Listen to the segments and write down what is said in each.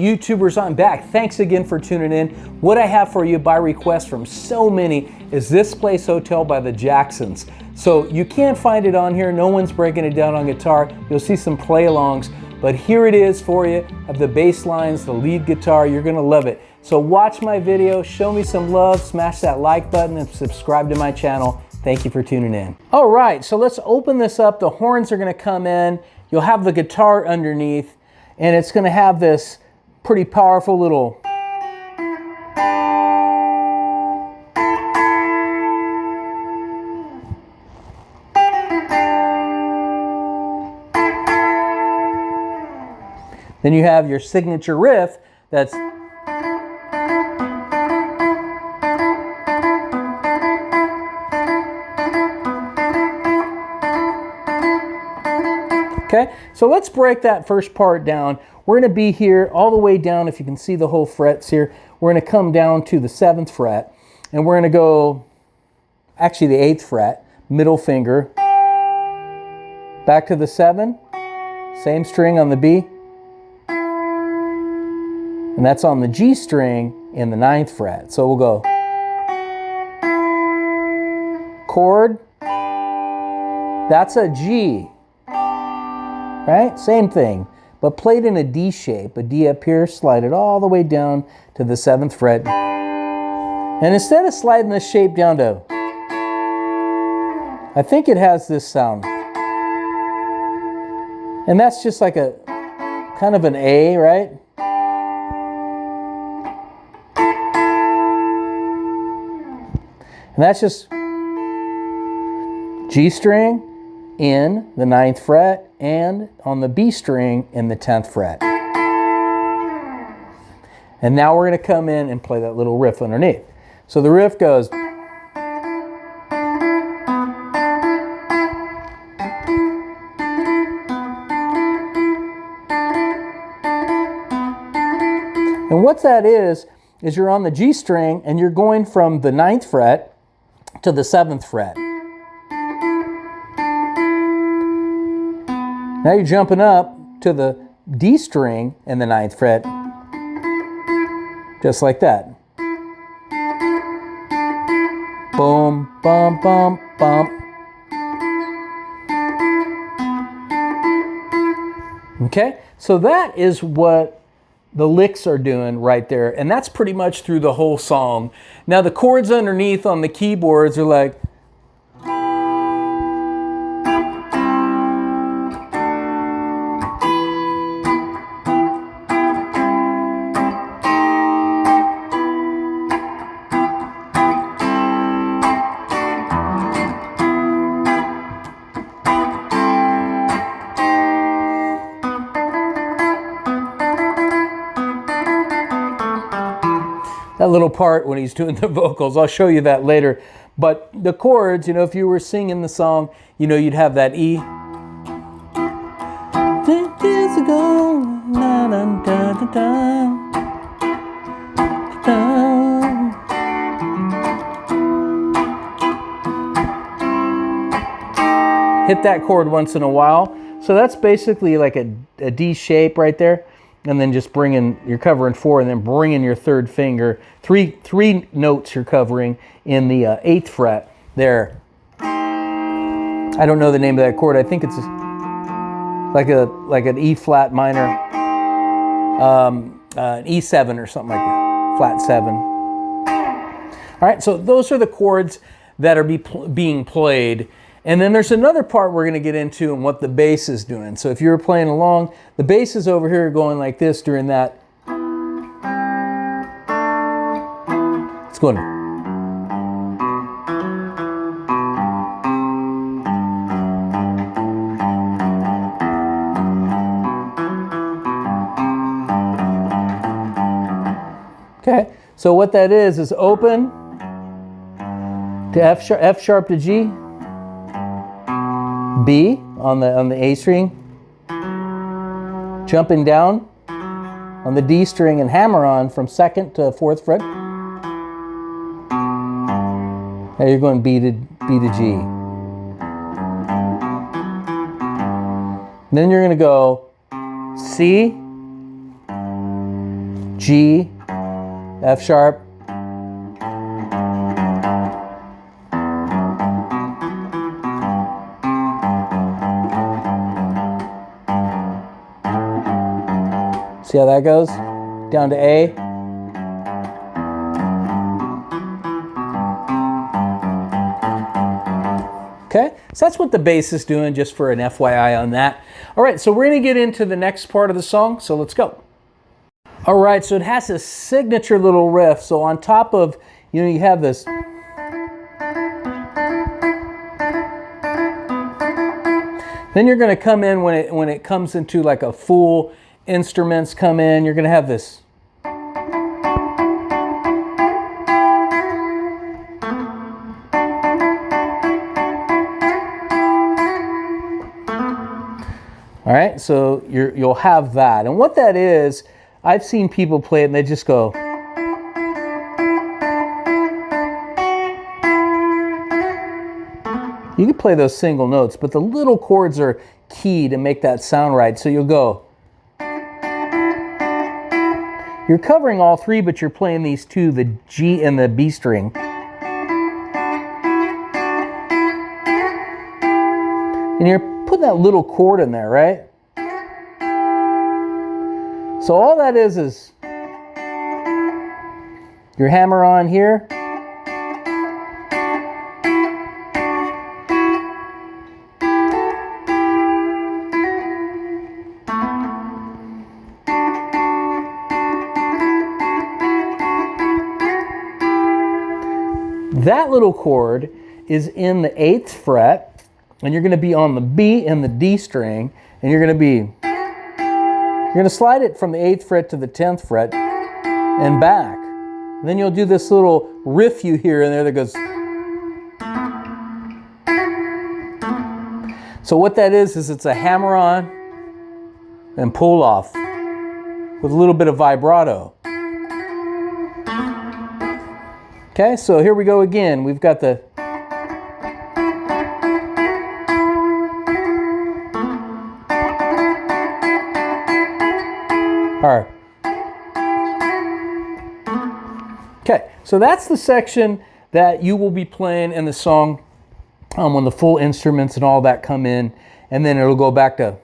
YouTubers, I'm back. Thanks again for tuning in. What I have for you by request from so many is This Place Hotel by the Jacksons. So you can't find it on here. No one's breaking it down on guitar. You'll see some play-alongs, but here it is for you of the bass lines, the lead guitar. You're gonna love it. So watch my video, show me some love, smash that like button, and subscribe to my channel. Thank you for tuning in. All right, so let's open this up. The horns are gonna come in. You'll have the guitar underneath, and it's gonna have this pretty powerful little then you have your signature riff that's okay, so let's break that first part down. We're going to be here all the way down, if you can see the whole frets here. We're going to come down to the 7th fret, and we're going to go, actually the 8th fret, middle finger, back to the 7, same string on the B, and that's on the G string in the 9th fret. So we'll go chord, that's a G. Right? Same thing, but played in a D shape. A D up here, slide it all the way down to the 7th fret. And instead of sliding this shape down to, I think it has this sound. And that's just like a, kind of an A, right? And that's just G string in the 9th fret and on the B string in the 10th fret. And now we're going to come in and play that little riff underneath. So the riff goes. And what that is you're on the G string and you're going from the 9th fret to the 7th fret. Now you're jumping up to the D string in the 9th fret, just like that. Boom, bum, bum, bump. Okay, so that is what the licks are doing right there, and that's pretty much through the whole song. Now the chords underneath on the keyboards are like, that little part when he's doing the vocals. I'll show you that later. But the chords, you know, if you were singing the song, you know, you'd have that E. 10 years ago, da, da, da, da, da, da. Hit that chord once in a while. So that's basically like a D shape right there. And then just you're covering 4 and then bringing your 3rd finger. Three notes you're covering in the 8th fret there. I don't know the name of that chord. I think it's like an E flat minor, an E7 or something like that, flat 7. All right, so those are the chords that are being played. And then there's another part we're going to get into and what the bass is doing. So if you were playing along, the bass is over here going like this during that. It's going. Okay, so what that is open to F sharp to G. B on the A string, jumping down on the D string and hammer on from 2nd to 4th fret. Now you're going B to G. And then you're going to go C, G, F sharp, see how that goes? Down to A. Okay, so that's what the bass is doing, just for an FYI on that. All right, so we're gonna get into the next part of the song, so let's go. All right, so it has a signature little riff. So on top of, you know, you have this. Then you're gonna come in when it comes into like a full instruments come in, you're gonna have this. All right, so you'll have that. And what that is, I've seen people play it and they just go. You can play those single notes, but the little chords are key to make that sound right. So you'll go. You're covering all three, but you're playing these two, the G and the B string. And you're putting that little chord in there, right? So all that is your hammer on here. That little chord is in the 8th fret, and you're going to be on the B and the D string, and you're going to slide it from the 8th fret to the 10th fret and back. And then you'll do this little riff you hear in there that goes. So what that is it's a hammer on and pull off with a little bit of vibrato. Okay, so here we go again. We've got the. All right. Okay, so that's the section that you will be playing in the song when the full instruments and all that come in, and then it'll go back to.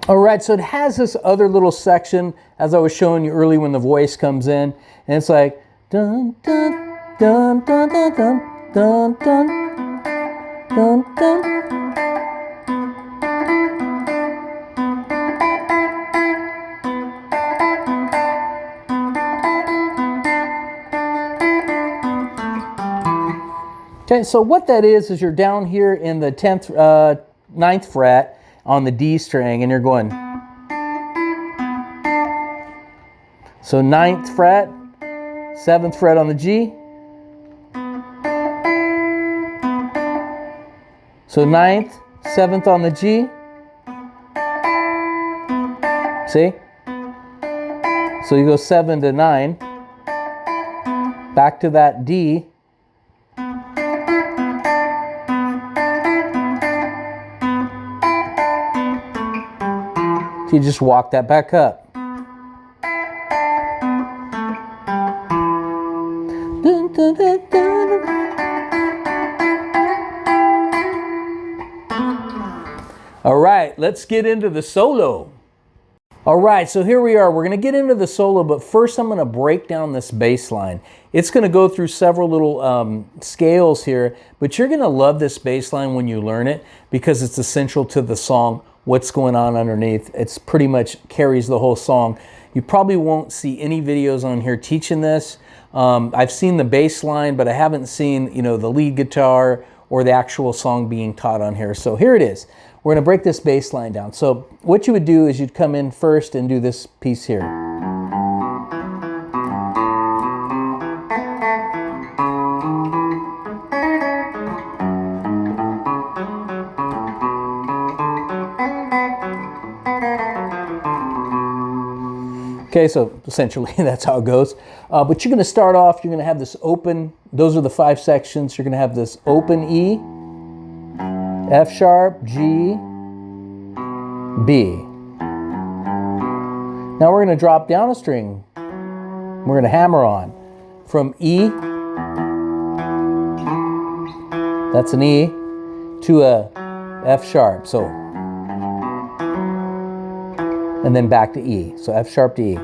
All right, so it has this other little section, as I was showing you earlier when the voice comes in, and it's like dun dun dun dun dun dun dun dun dun dun. Okay, so what that is you're down here in the 9th fret on the D string, and you're going. So 9th fret, 7th fret on the G. So 9th, 7th on the G. See? So you go 7 to 9. Back to that D. So you just walk that back up. Dun, dun, dun, dun. All right, let's get into the solo. All right, so here we are. We're going to get into the solo, but first I'm going to break down this bass line. It's going to go through several little scales here, but you're going to love this bass line when you learn it because it's essential to the song, what's going on underneath. It's pretty much carries the whole song. You probably won't see any videos on here teaching this. I've seen the bass line, but I haven't seen, you know, the lead guitar or the actual song being taught on here. So here it is. We're going to break this bass line down. So what you would do is you'd come in first and do this piece here. Okay, so essentially that's how it goes. But you're going to start off, you're going to have this open, those are the 5 sections. You're going to have this open E, F sharp, G, B. Now we're going to drop down a string. We're going to hammer on from E, that's an E, to a F sharp, so, and then back to E, so F sharp to E.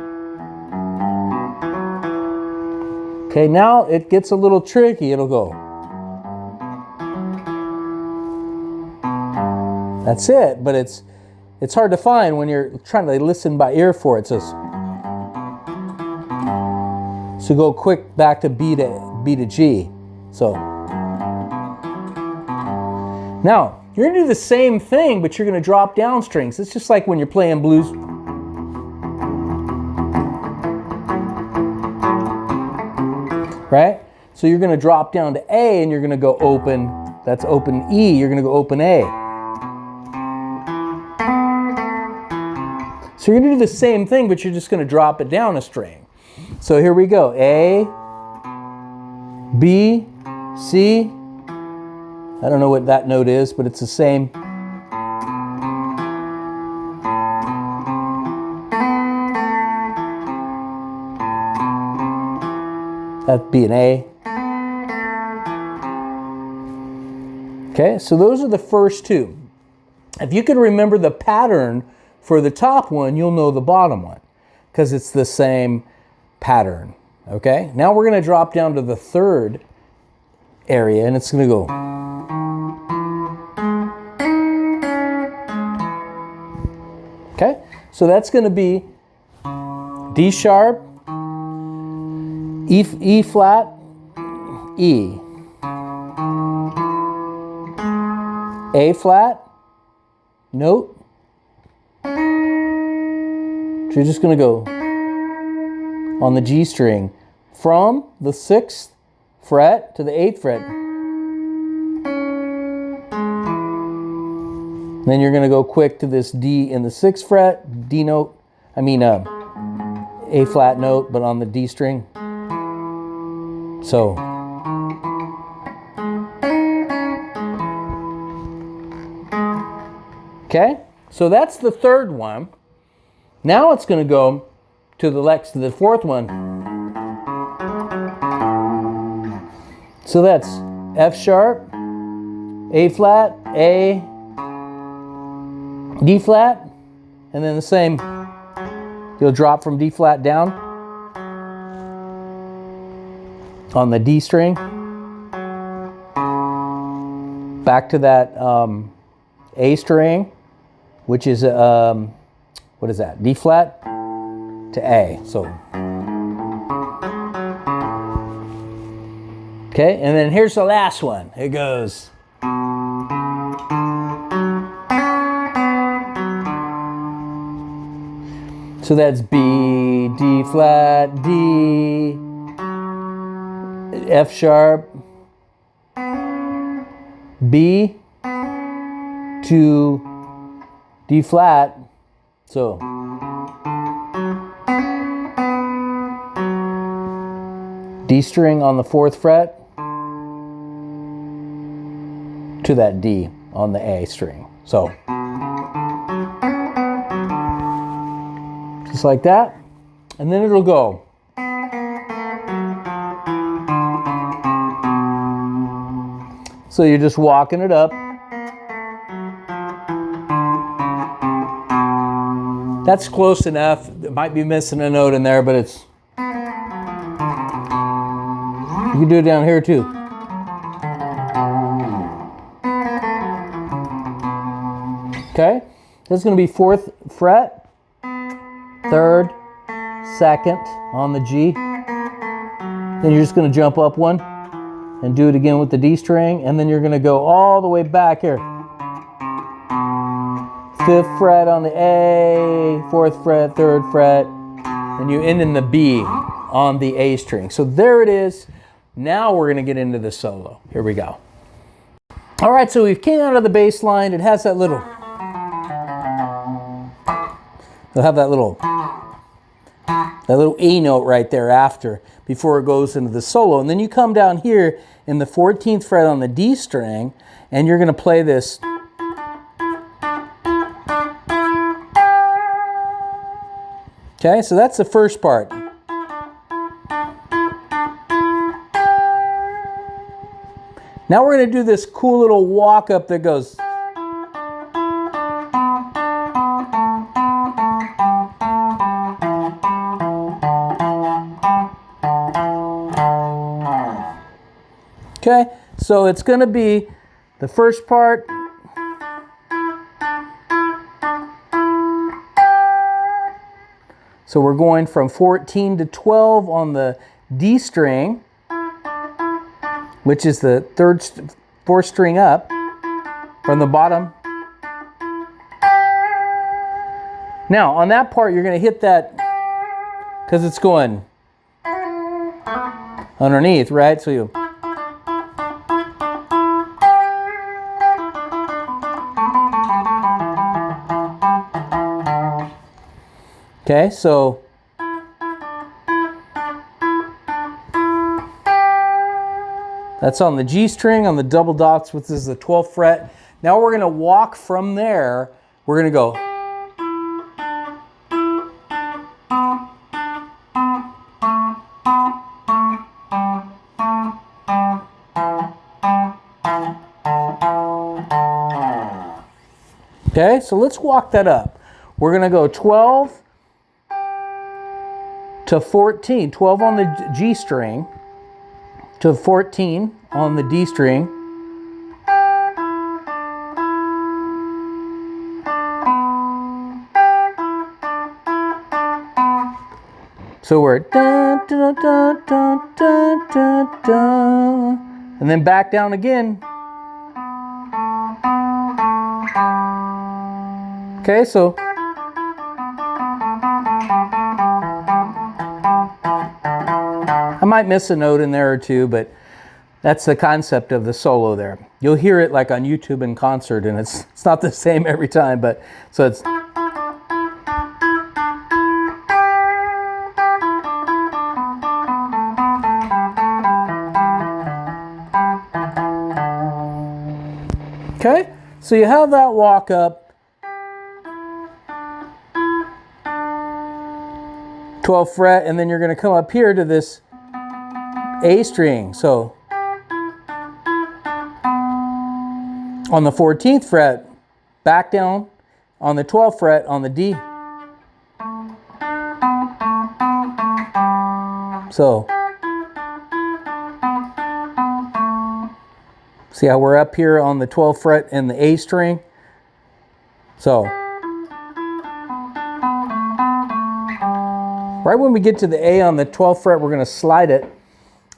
Okay, now it gets a little tricky, it'll go. That's it, but it's hard to find when you're trying to listen by ear for it. So go quick back to B to G. So now you're gonna do the same thing, but you're gonna drop down strings. It's just like when you're playing blues. Right? So you're gonna drop down to A and you're gonna go open, that's open E, you're gonna go open A. So you're gonna do the same thing, but you're just gonna drop it down a string. So here we go, A, B, C. I don't know what that note is, but it's the same. That'd be an A. Okay, so those are the first two. If you could remember the pattern for the top one, you'll know the bottom one, because it's the same pattern. Okay, now we're going to drop down to the third area, and it's going to go. Okay, so that's going to be D sharp, E flat, E, A flat, note. So you're just going to go on the G string from the 6th fret to the 8th fret. Then you're going to go quick to this D in the 6th fret, D note, A flat note, but on the D string. So. Okay, so that's the third one. Now it's going to go to the fourth one. So that's F sharp, A flat, A, D flat, and then the same. You'll drop from D flat down on the D string. Back to that A string, which is what is that? D flat to A. So okay, and then here's the last one. It goes. So that's B, D flat, D, F sharp, B to D flat. So D string on the 4th fret to that D on the A string. So just like that, and then it'll go. So you're just walking it up. That's close enough. It might be missing a note in there, but it's. You can do it down here too. Okay, this is going to be 4th fret, 3rd, 2nd on the G. Then you're just going to jump up one and do it again with the D string, and then you're going to go all the way back here. 5th fret on the A, 4th fret, 3rd fret, and you end in the B on the A string. So there it is. Now we're going to get into the solo. Here we go. All right, so we've came out of the bass line. It has that little, it'll have that little E note right there after, before it goes into the solo. And then you come down here in the 14th fret on the D string, and you're going to play this Okay, so that's the first part. Now we're going to do this cool little walk up that goes. Okay, so it's going to be the first part. So we're going from 14 to 12 on the D string, which is the fourth string up from the bottom. Now on that part you're going to hit that because it's going underneath, right? So you okay, so that's on the G string on the double dots, which is the 12th fret. Now we're going to walk from there. We're going to go. Okay, so let's walk that up. We're going to go 12 to 14, 12 on the G string to 14 on the D string. So we're dun, dun, dun, dun, dun, dun, dun, and then back down again. Okay, so I might miss a note in there or two, but that's the concept of the solo there. You'll hear it like on YouTube in concert, and it's not the same every time, but so it's. Okay, so you have that walk up. 12th fret, and then you're going to come up here to this A string. So on the 14th fret, back down on the 12th fret on the D. So see how we're up here on the 12th fret and the A string? So right when we get to the A on the 12th fret, we're going to slide it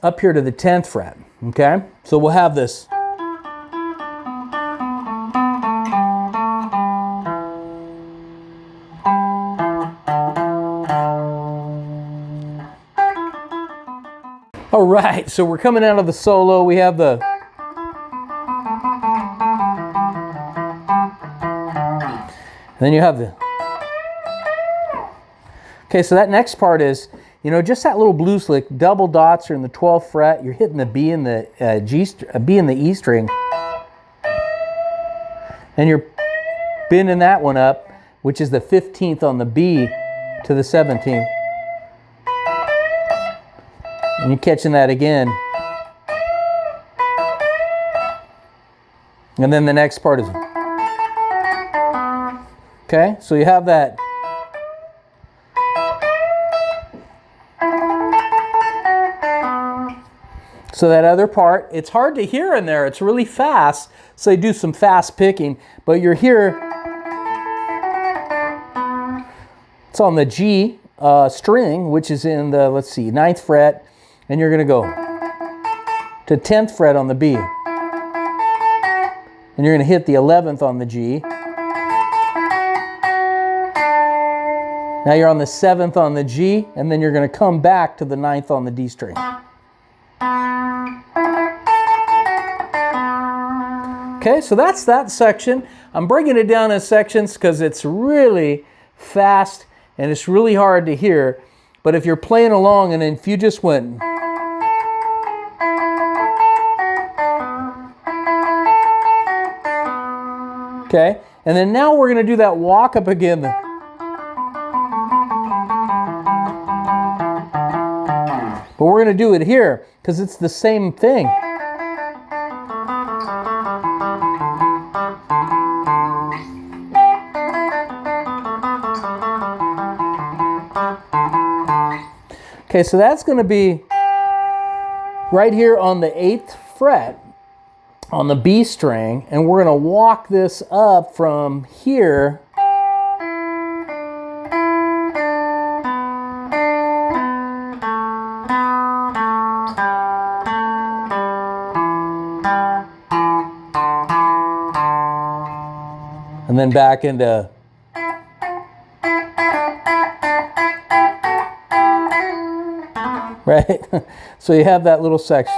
up here to the 10th fret, okay? So we'll have this. All right, so we're coming out of the solo. We have the. And then you have the. Okay, so that next part is, you know, just that little blues lick. Double dots are in the 12th fret. You're hitting the B and the B and the E string, and you're bending that one up, which is the 15th on the B to the 17th, and you're catching that again. And then the next part is. Okay, so you have that. So that other part, it's hard to hear in there. It's really fast. So they do some fast picking, but you're here. It's on the G string, which is in the, let's see, 9th fret, and you're going to go to 10th fret on the B. And you're going to hit the 11th on the G. Now you're on the 7th on the G, and then you're going to come back to the 9th on the D string. Okay, so that's that section. I'm breaking it down in sections because it's really fast and it's really hard to hear. But if you're playing along and then if you just went. Okay, and then now we're going to do that walk up again. But we're going to do it here because it's the same thing. Okay, so that's going to be right here on the 8th fret on the B string, and we're going to walk this up from here and then back into right? So you have that little section.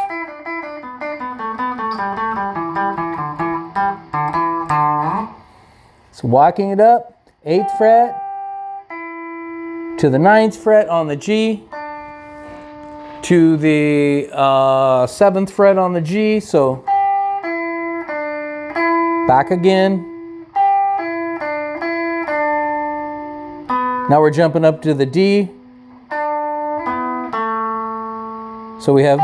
So walking it up, 8th fret to the 9th fret on the G, to the 7th fret on the G, so back again. Now we're jumping up to the D. So we have,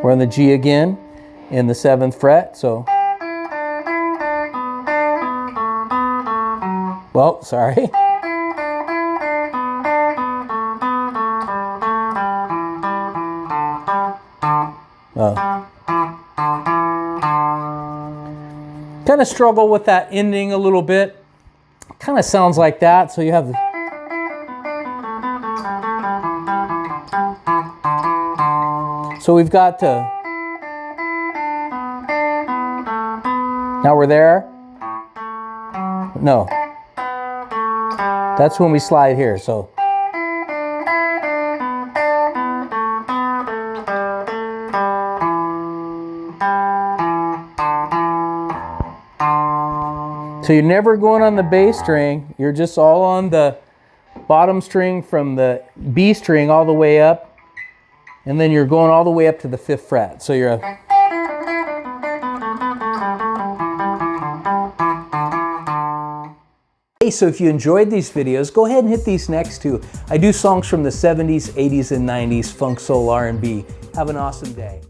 we're on the G again in the 7th fret, so, well, sorry. Kind of struggle with that ending a little bit. Kind of sounds like that, so you have the, so we've got to, now we're there. No, that's when we slide here, so. So you're never going on the bass string, you're just all on the bottom string from the B string all the way up, and then you're going all the way up to the 5th fret. So you're Hey, so if you enjoyed these videos, go ahead and hit these next two. I do songs from the 70s, 80s, and 90s, funk, soul, R&B. Have an awesome day.